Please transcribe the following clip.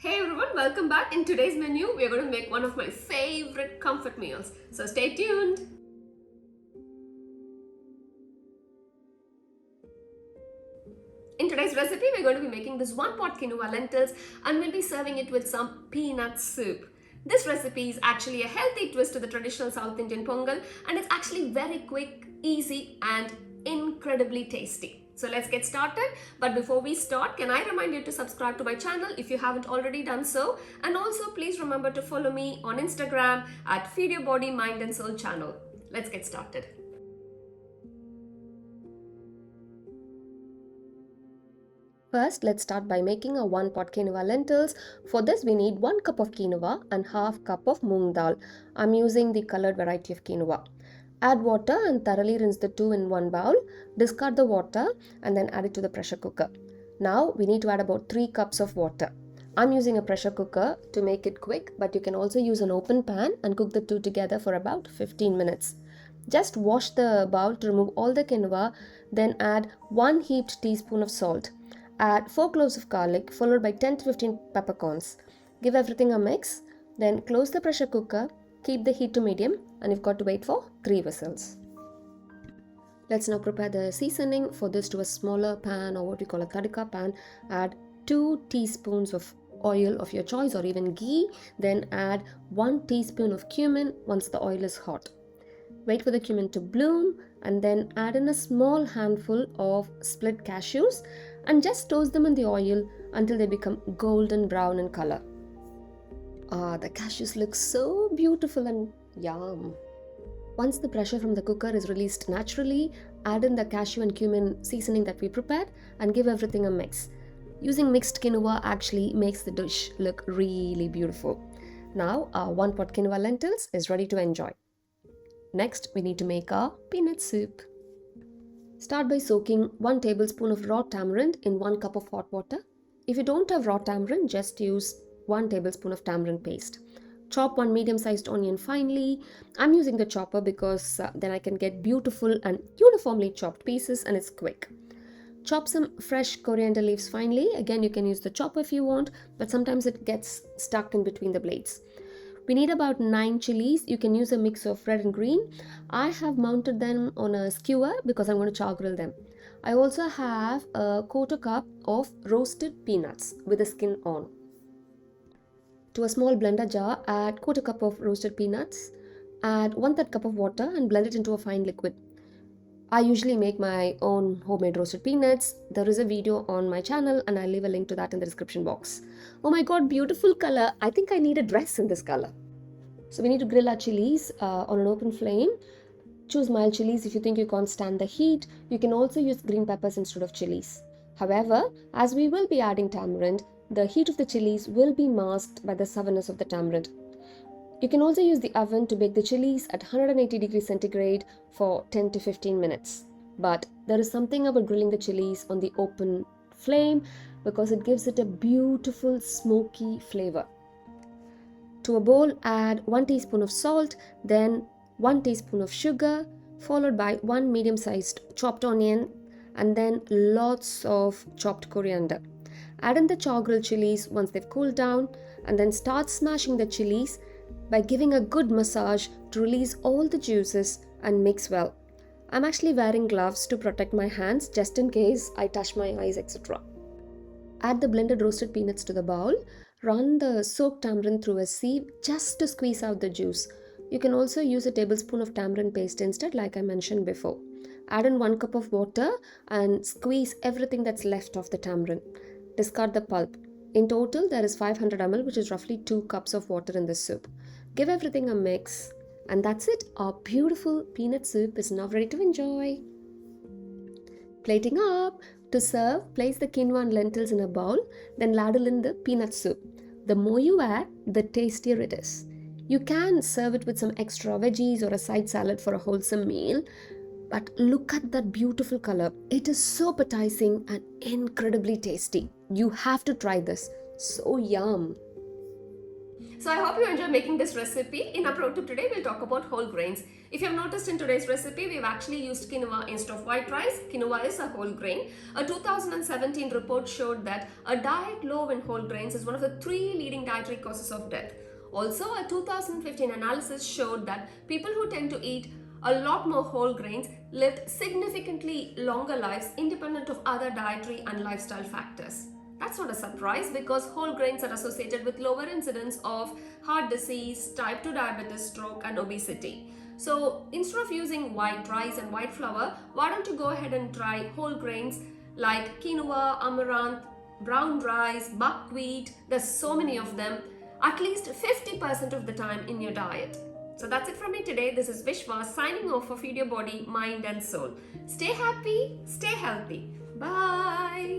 Hey everyone, welcome back. In today's menu, we are going to make one of my favorite comfort meals. So stay tuned. In today's recipe, we're going to be making this one pot quinoa lentils and we'll be serving it with some peanut soup. This recipe is actually a healthy twist to the traditional South Indian pongal and it's actually very quick, easy and incredibly tasty. So let's get started. But before we start, can I remind you to subscribe to my channel if you haven't already done so? And also please remember to follow me on Instagram at Feed Your Body, Mind and Soul channel. Let's get started. First, let's start by making a 1 pot quinoa lentils. For this, we need 1 cup of quinoa and half cup of moong dal. I'm using the colored variety of quinoa. Add water and thoroughly rinse the two in one bowl. Discard the water and then add it to the pressure cooker. Now, we need to add about 3 cups of water. I'm using a pressure cooker to make it quick, but you can also use an open pan and cook the two together for about 15 minutes. Just wash the bowl to remove all the quinoa, then add 1 heaped teaspoon of salt. Add 4 cloves of garlic followed by 10 to 15 peppercorns. Give everything a mix, then close the pressure cooker, keep the heat to medium and you've got to wait for 3 whistles. Let's now prepare the seasoning. For this, to a smaller pan or what we call a tadka pan, add 2 teaspoons of oil of your choice or even ghee, then add 1 teaspoon of cumin once the oil is hot. Wait for the cumin to bloom and then add in a small handful of split cashews and just toast them in the oil until they become golden brown in color. The cashews look so beautiful and yum. Once the pressure from the cooker is released naturally, add in the cashew and cumin seasoning that we prepared and give everything a mix. Using mixed quinoa actually makes the dish look really beautiful. Now our 1 pot quinoa lentils is ready to enjoy. Next, we need to make our peanut soup. Start by soaking 1 tablespoon of raw tamarind in 1 cup of hot water. If you don't have raw tamarind, just use 1 tablespoon of tamarind paste. Chop 1 medium-sized onion finely. I'm using the chopper because then I can get beautiful and uniformly chopped pieces and it's quick. Chop some fresh coriander leaves finely. Again, you can use the chopper if you want, but sometimes it gets stuck in between the blades. We need about 9 chilies. You can use a mix of red and green. I have mounted them on a skewer because I'm going to char grill them. I also have a quarter cup of roasted peanuts with the skin on. To a small blender jar, add quarter cup of roasted peanuts. Add 1/3 cup of water and blend it into a fine liquid. I usually make my own homemade roasted peanuts. There is a video on my channel and I'll leave a link to that in the description box. Oh my god, beautiful color. I think I need a dress in this color. So we need to grill our chilies on an open flame. Choose mild chilies if you think you can't stand the heat. You can also use green peppers instead of chilies. However, as we will be adding tamarind, the heat of the chilies will be masked by the sourness of the tamarind. You can also use the oven to bake the chilies at 180 degrees centigrade for 10 to 15 minutes. But there is something about grilling the chilies on the open flame because it gives it a beautiful smoky flavor. To a bowl, add 1 teaspoon of salt, then 1 teaspoon of sugar, followed by 1 medium-sized chopped onion, and then lots of chopped coriander. Add in the char grilled chilies once they've cooled down, and then start smashing the chilies by giving a good massage to release all the juices and mix well. I'm actually wearing gloves to protect my hands just in case I touch my eyes, etc. Add the blended roasted peanuts to the bowl. Run the soaked tamarind through a sieve just to squeeze out the juice. You can also use a tablespoon of tamarind paste instead, like I mentioned before. Add in 1 cup of water and squeeze everything that's left of the tamarind. Discard the pulp. In total, there is 500 ml, which is roughly 2 cups of water in this soup. Give everything a mix. And that's it. Our beautiful peanut soup is now ready to enjoy. Plating up. To serve, place the quinoa and lentils in a bowl, then ladle in the peanut soup. The more you add, the tastier it is. You can serve it with some extra veggies or a side salad for a wholesome meal. But look at that beautiful color. It is so appetizing and incredibly tasty. You have to try this. So yum. So I hope you enjoy making this recipe. In our pro tip today, we'll talk about whole grains. If you have noticed in today's recipe, we've actually used quinoa instead of white rice. Quinoa is a whole grain. A 2017 report showed that a diet low in whole grains is one of the 3 leading dietary causes of death. Also, a 2015 analysis showed that people who tend to eat a lot more whole grains lived significantly longer lives independent of other dietary and lifestyle factors. That's not a surprise because whole grains are associated with lower incidence of heart disease, type 2 diabetes, stroke, and obesity. So instead of using white rice and white flour, why don't you go ahead and try whole grains like quinoa, amaranth, brown rice, buckwheat. There's so many of them, at least 50% of the time in your diet. So that's it from me today. This is Vishwa signing off for Feed Your Body, Mind and Soul. Stay happy, stay healthy. Bye.